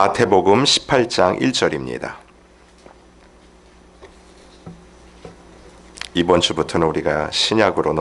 마태복음 18장 1절입니다. 이번 주부터는 우리가 신약으로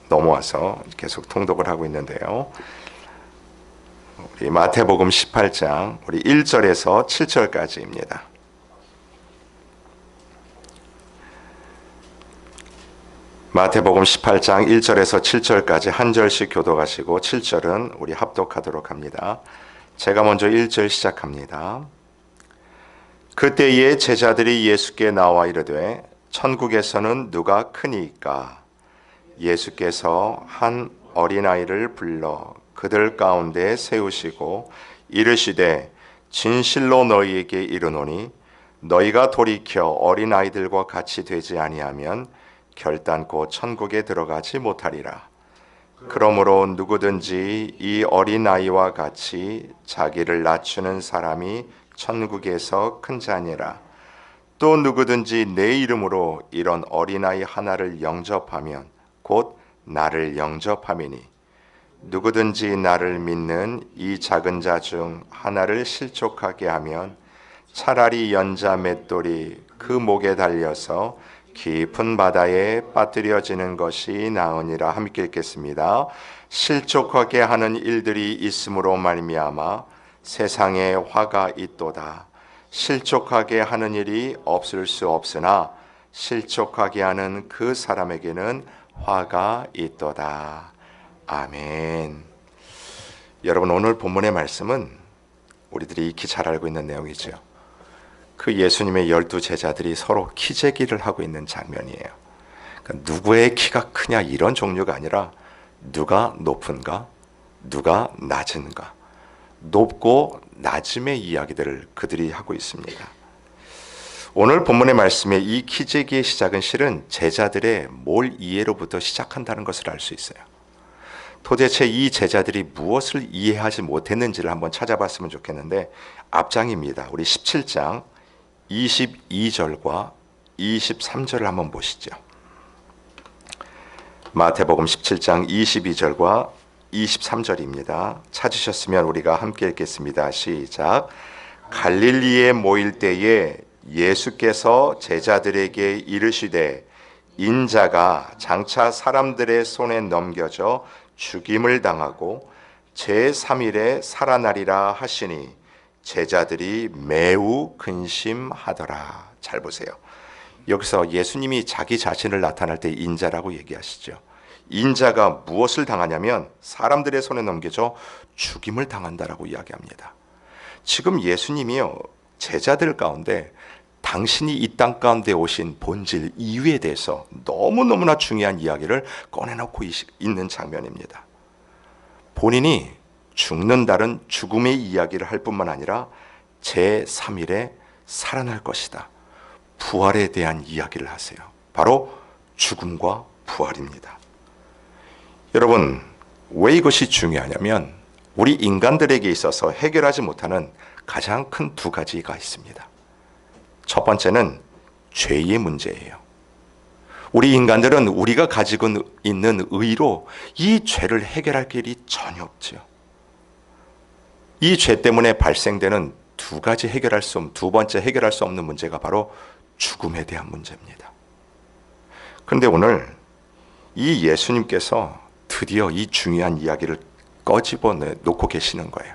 넘어와서 계속 통독을 하고 있는데요. 우리 마태복음 18장 우리 1절에서 7절까지입니다. 마태복음 18장 1절에서 7절까지 한 절씩 교독하시고 7절은 우리 합독하도록 합니다. 제가 먼저 1절 시작합니다. 그때에 제자들이 예수께 나와 이르되 천국에서는 누가 크니이까? 예수께서 한 어린아이를 불러 그들 가운데 세우시고 이르시되 진실로 너희에게 이르노니 너희가 돌이켜 어린아이들과 같이 되지 아니하면 결단코 천국에 들어가지 못하리라. 그러므로 누구든지 이 어린아이와 같이 자기를 낮추는 사람이 천국에서 큰 자니라. 또 누구든지 내 이름으로 이런 어린아이 하나를 영접하면 곧 나를 영접함이니 누구든지 나를 믿는 이 작은 자 중 하나를 실족하게 하면 차라리 연자 맷돌이 그 목에 달려서 깊은 바다에 빠뜨려지는 것이 나으니라. 함께 읽겠습니다. 실족하게 하는 일들이 있음으로 말미암아 세상에 화가 있도다. 실족하게 하는 일이 없을 수 없으나 실족하게 하는 그 사람에게는 화가 있도다. 아멘. 여러분, 오늘 본문의 말씀은 우리들이 익히 잘 알고 있는 내용이죠. 그 예수님의 12 제자들이 서로 키재기를 하고 있는 장면이에요. 그러니까 누구의 키가 크냐 이런 종류가 아니라 누가 높은가, 누가 낮은가, 높고 낮음의 이야기들을 그들이 하고 있습니다. 오늘 본문의 말씀에 이 키재기의 시작은 실은 제자들의 몰 이해로부터 시작한다는 것을 알 수 있어요. 도대체 이 제자들이 무엇을 이해하지 못했는지를 한번 찾아봤으면 좋겠는데 앞장입니다. 우리 17장 22절과 23절을 한번 보시죠. 마태복음 17장 22절과 23절입니다. 찾으셨으면 우리가 함께 읽겠습니다. 시작. 갈릴리에 모일 때에 예수께서 제자들에게 이르시되 인자가 장차 사람들의 손에 넘겨져 죽임을 당하고 제3일에 살아나리라 하시니 제자들이 매우 근심하더라. 잘 보세요. 여기서 예수님이 자기 자신을 나타날 때 인자라고 얘기하시죠. 인자가 무엇을 당하냐면 사람들의 손에 넘겨져 죽임을 당한다라고 이야기합니다. 지금 예수님이요, 제자들 가운데 당신이 이 땅 가운데 오신 본질 이유에 대해서 너무너무나 중요한 이야기를 꺼내놓고 있는 장면입니다. 본인이 죽는다는 죽음의 이야기를 할 뿐만 아니라 제3일에 살아날 것이다. 부활에 대한 이야기를 하세요. 바로 죽음과 부활입니다. 여러분, 왜 이것이 중요하냐면 우리 인간들에게 있어서 해결하지 못하는 가장 큰 두 가지가 있습니다. 첫 번째는 죄의 문제예요. 우리 인간들은 우리가 가지고 있는 의로 이 죄를 해결할 길이 전혀 없죠. 이 죄 때문에 발생되는 두 번째 해결할 수 없는 문제가 바로 죽음에 대한 문제입니다. 그런데 오늘 이 예수님께서 드디어 이 중요한 이야기를 꺼집어 놓고 계시는 거예요.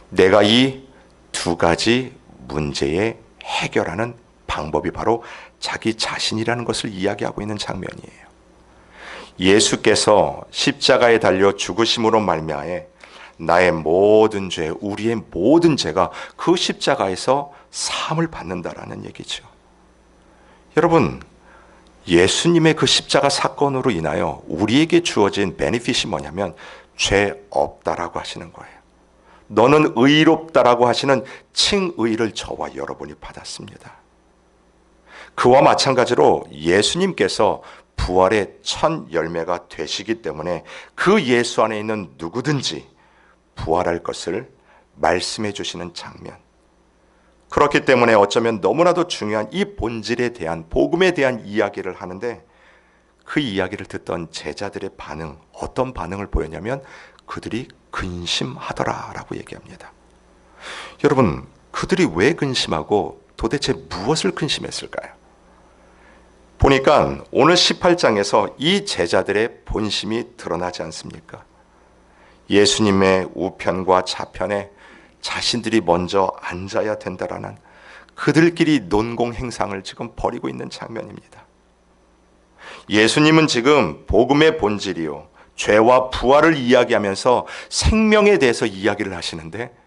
내가 이 두 가지 문제에 해결하는 방법이 바로 자기 자신이라는 것을 이야기하고 있는 장면이에요. 예수께서 십자가에 달려 죽으심으로 말미암아 나의 모든 죄, 우리의 모든 죄가 그 십자가에서 사함을 받는다라는 얘기죠. 여러분, 예수님의 그 십자가 사건으로 인하여 우리에게 주어진 베네핏이 뭐냐면 죄 없다라고 하시는 거예요. 너는 의롭다라고 하시는 칭의를 저와 여러분이 받았습니다. 그와 마찬가지로 예수님께서 부활의 첫 열매가 되시기 때문에 그 예수 안에 있는 누구든지 부활할 것을 말씀해 주시는 장면. 그렇기 때문에 어쩌면 너무나도 중요한 이 본질에 대한, 복음에 대한 이야기를 하는데 그 이야기를 듣던 제자들의 반응, 어떤 반응을 보였냐면 그들이 근심하더라라고 얘기합니다. 여러분, 그들이 왜 근심하고 도대체 무엇을 근심했을까요? 보니까 오늘 18장에서 이 제자들의 본심이 드러나지 않습니까? 예수님의 우편과 좌편에 자신들이 먼저 앉아야 된다라는 그들끼리 논공 행상을 지금 벌이고 있는 장면입니다. 예수님은 지금 복음의 본질이요, 죄와 부활을 이야기하면서 생명에 대해서 이야기를 하시는데,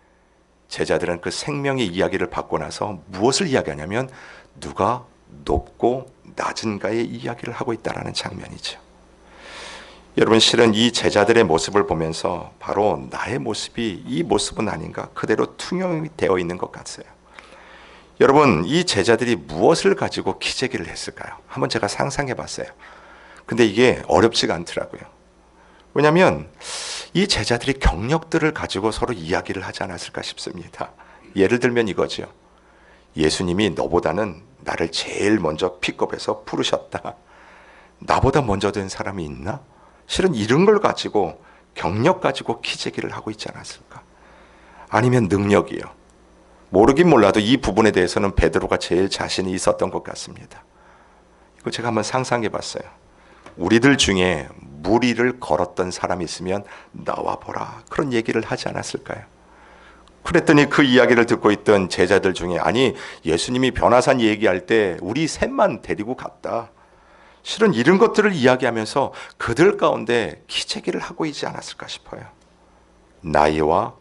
제자들은 그 생명의 이야기를 받고 나서 무엇을 이야기하냐면 누가 높고 낮은가의 이야기를 하고 있다는 장면이죠. 여러분, 실은 이 제자들의 모습을 보면서 바로 나의 모습이 이 모습은 아닌가 그대로 투영이 되어 있는 것 같아요. 여러분, 이 제자들이 무엇을 가지고 기재기를 했을까요? 한번 제가 상상해 봤어요. 근데 이게 어렵지가 않더라고요. 왜냐하면 이 제자들이 경력들을 가지고 서로 이야기를 하지 않았을까 싶습니다. 예를 들면 이거죠. 예수님이 너보다는 나를 제일 먼저 픽업해서 부르셨다. 나보다 먼저 된 사람이 있나? 실은 이런 걸 가지고, 경력 가지고 기재기를 하고 있지 않았을까? 아니면 능력이요. 모르긴 몰라도 이 부분에 대해서는 베드로가 제일 자신이 있었던 것 같습니다. 이거 제가 한번 상상해 봤어요. 우리들 중에 무리를 걸었던 사람이 있으면 나와 보라, 그런 얘기를 하지 않았을까요? 그랬더니 그 이야기를 듣고 있던 제자들 중에, 아니 예수님이 변화산 얘기할 때 우리 셋만 데리고 갔다, 실은 이런 것들을 이야기하면서 그들 가운데 기재기를 하고 있지 않았을까 싶어요. 나이와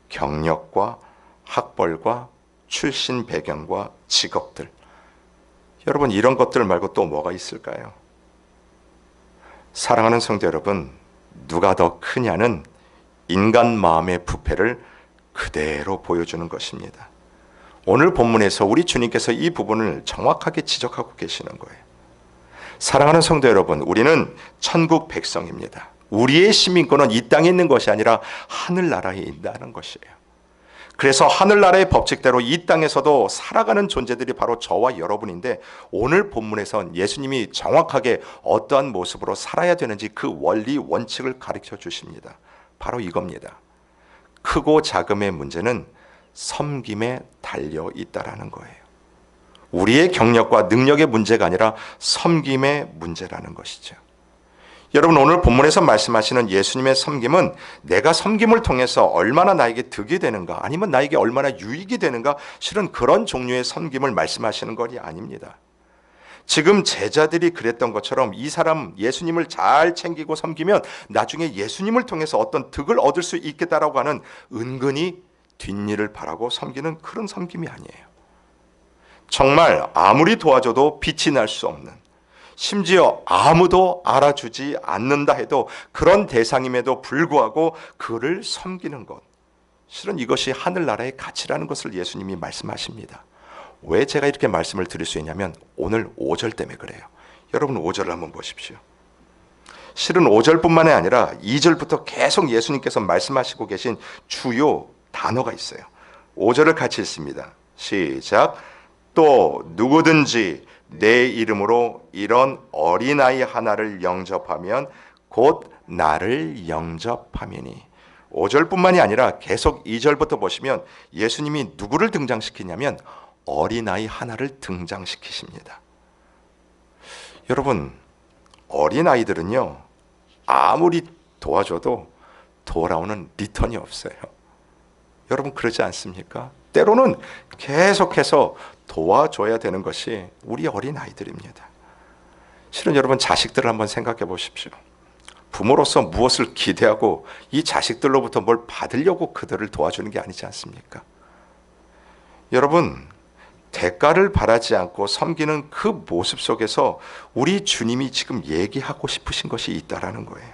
경력과 학벌과 출신 배경과 직업들, 여러분 이런 것들 말고 또 뭐가 있을까요? 사랑하는 성도 여러분, 누가 더 크냐는 인간 마음의 부패를 그대로 보여주는 것입니다. 오늘 본문에서 우리 주님께서 이 부분을 정확하게 지적하고 계시는 거예요. 사랑하는 성도 여러분, 우리는 천국 백성입니다. 우리의 시민권은 이 땅에 있는 것이 아니라 하늘나라에 있다는 것이에요. 그래서 하늘나라의 법칙대로 이 땅에서도 살아가는 존재들이 바로 저와 여러분인데, 오늘 본문에선 예수님이 정확하게 어떠한 모습으로 살아야 되는지 그 원리 원칙을 가르쳐 주십니다. 바로 이겁니다. 크고 작음의 문제는 섬김에 달려 있다라는 거예요. 우리의 경력과 능력의 문제가 아니라 섬김의 문제라는 것이죠. 여러분, 오늘 본문에서 말씀하시는 예수님의 섬김은 내가 섬김을 통해서 얼마나 나에게 득이 되는가, 아니면 나에게 얼마나 유익이 되는가, 실은 그런 종류의 섬김을 말씀하시는 것이 아닙니다. 지금 제자들이 그랬던 것처럼 이 사람 예수님을 잘 챙기고 섬기면 나중에 예수님을 통해서 어떤 득을 얻을 수 있겠다라고 하는 은근히 뒷일을 바라고 섬기는 그런 섬김이 아니에요. 정말 아무리 도와줘도 빛이 날 수 없는, 심지어 아무도 알아주지 않는다 해도 그런 대상임에도 불구하고 그를 섬기는 것, 실은 이것이 하늘나라의 가치라는 것을 예수님이 말씀하십니다. 왜 제가 이렇게 말씀을 드릴 수 있냐면 오늘 5절 때문에 그래요. 여러분 5절을 한번 보십시오. 실은 5절뿐만이 아니라 2절부터 계속 예수님께서 말씀하시고 계신 주요 단어가 있어요. 5절을 같이 읽습니다. 시작. 또 누구든지 내 이름으로 이런 어린아이 하나를 영접하면 곧 나를 영접함이니. 5절뿐만이 아니라 계속 2절부터 보시면 예수님이 누구를 등장시키냐면 어린아이 하나를 등장시키십니다. 여러분, 어린아이들은요 아무리 도와줘도 돌아오는 리턴이 없어요. 여러분 그러지 않습니까? 때로는 계속해서 도와줘야 되는 것이 우리 어린아이들입니다. 실은 여러분 자식들을 한번 생각해 보십시오. 부모로서 무엇을 기대하고 이 자식들로부터 뭘 받으려고 그들을 도와주는 게 아니지 않습니까? 여러분, 대가를 바라지 않고 섬기는 그 모습 속에서 우리 주님이 지금 얘기하고 싶으신 것이 있다라는 거예요.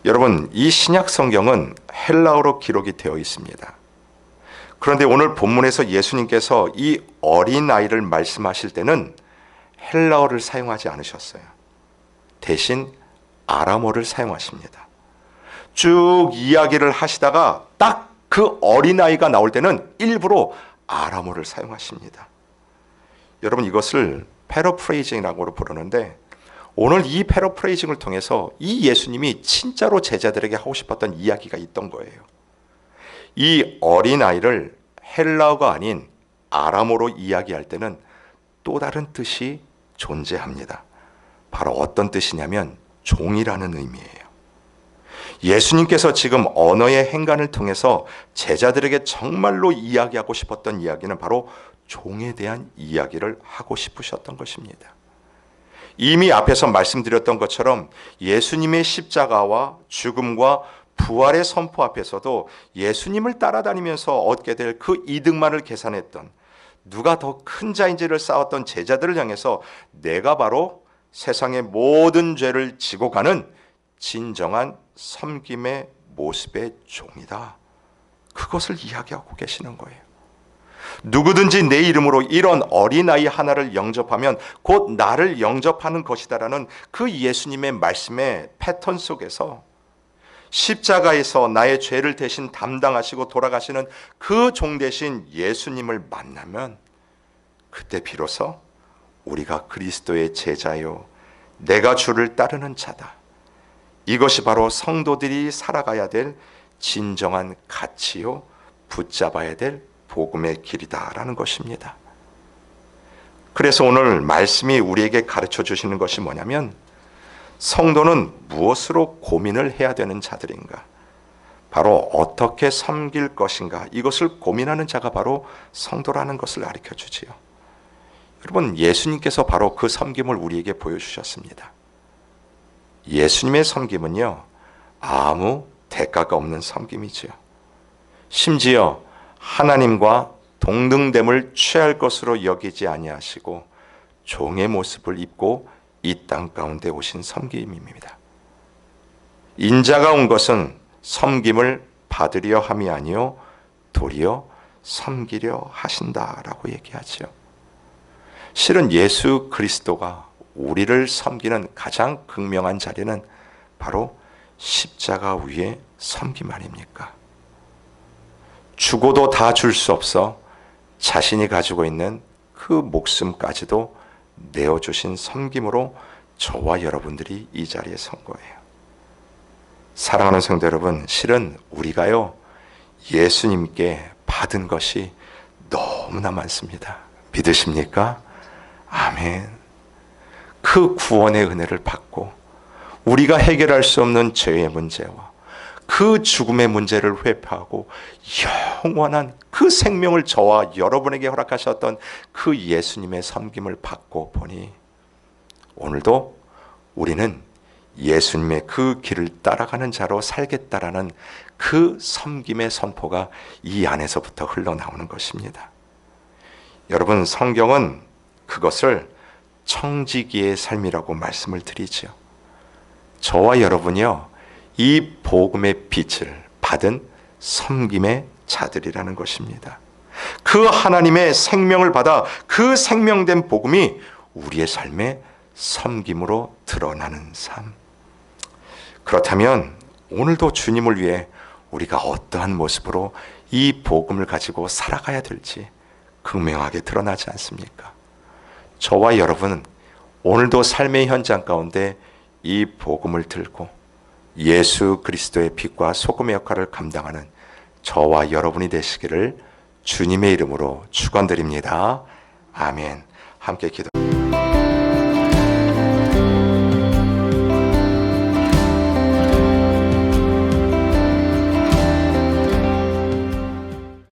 여러분, 이 신약 성경은 헬라어로 기록이 되어 있습니다. 그런데 오늘 본문에서 예수님께서 이 어린아이를 말씀하실 때는 헬라어를 사용하지 않으셨어요. 대신 아람어를 사용하십니다. 쭉 이야기를 하시다가 딱 그 어린아이가 나올 때는 일부러 아람어를 사용하십니다. 여러분 이것을 패러프레이징이라고 부르는데, 오늘 이 패러프레이징을 통해서 이 예수님이 진짜로 제자들에게 하고 싶었던 이야기가 있던 거예요. 이 어린아이를 헬라어가 아닌 아람어로 이야기할 때는 또 다른 뜻이 존재합니다. 바로 어떤 뜻이냐면 종이라는 의미예요. 예수님께서 지금 언어의 행간을 통해서 제자들에게 정말로 이야기하고 싶었던 이야기는 바로 종에 대한 이야기를 하고 싶으셨던 것입니다. 이미 앞에서 말씀드렸던 것처럼 예수님의 십자가와 죽음과 부활의 선포 앞에서도 예수님을 따라다니면서 얻게 될 그 이득만을 계산했던, 누가 더 큰 자인지를 싸웠던 제자들을 향해서 내가 바로 세상의 모든 죄를 지고 가는 진정한 섬김의 모습의 종이다, 그것을 이야기하고 계시는 거예요. 누구든지 내 이름으로 이런 어린아이 하나를 영접하면 곧 나를 영접하는 것이다라는 그 예수님의 말씀의 패턴 속에서 십자가에서 나의 죄를 대신 담당하시고 돌아가시는 그 종 대신 예수님을 만나면 그때 비로소 우리가 그리스도의 제자요, 내가 주를 따르는 자다, 이것이 바로 성도들이 살아가야 될 진정한 가치요, 붙잡아야 될 복음의 길이다라는 것입니다. 그래서 오늘 말씀이 우리에게 가르쳐 주시는 것이 뭐냐면, 성도는 무엇으로 고민을 해야 되는 자들인가? 바로 어떻게 섬길 것인가? 이것을 고민하는 자가 바로 성도라는 것을 가르쳐 주지요. 여러분, 예수님께서 바로 그 섬김을 우리에게 보여주셨습니다. 예수님의 섬김은요, 아무 대가가 없는 섬김이지요. 심지어 하나님과 동등됨을 취할 것으로 여기지 아니하시고 종의 모습을 입고 이 땅 가운데 오신 섬김입니다. 인자가 온 것은 섬김을 받으려 함이 아니요 도리어 섬기려 하신다라고 얘기하죠. 실은 예수 그리스도가 우리를 섬기는 가장 극명한 자리는 바로 십자가 위의 섬김 아닙니까? 주고도 다 줄 수 없어 자신이 가지고 있는 그 목숨까지도 내어주신 섬김으로 저와 여러분들이 이 자리에 선 거예요. 사랑하는 성도 여러분, 실은 우리가요, 예수님께 받은 것이 너무나 많습니다. 믿으십니까? 아멘. 그 구원의 은혜를 받고 우리가 해결할 수 없는 죄의 문제와 그 죽음의 문제를 회피하고 영원한 그 생명을 저와 여러분에게 허락하셨던 그 예수님의 섬김을 받고 보니 오늘도 우리는 예수님의 그 길을 따라가는 자로 살겠다라는 그 섬김의 선포가 이 안에서부터 흘러나오는 것입니다. 여러분, 성경은 그것을 청지기의 삶이라고 말씀을 드리죠. 저와 여러분이요, 이 복음의 빛을 받은 섬김의 자들이라는 것입니다. 그 하나님의 생명을 받아 그 생명된 복음이 우리의 삶의 섬김으로 드러나는 삶. 그렇다면 오늘도 주님을 위해 우리가 어떠한 모습으로 이 복음을 가지고 살아가야 될지 극명하게 드러나지 않습니까? 저와 여러분은 오늘도 삶의 현장 가운데 이 복음을 들고 예수 그리스도의 빛과 소금의 역할을 감당하는 저와 여러분이 되시기를 주님의 이름으로 축원드립니다. 아멘. 함께 기도.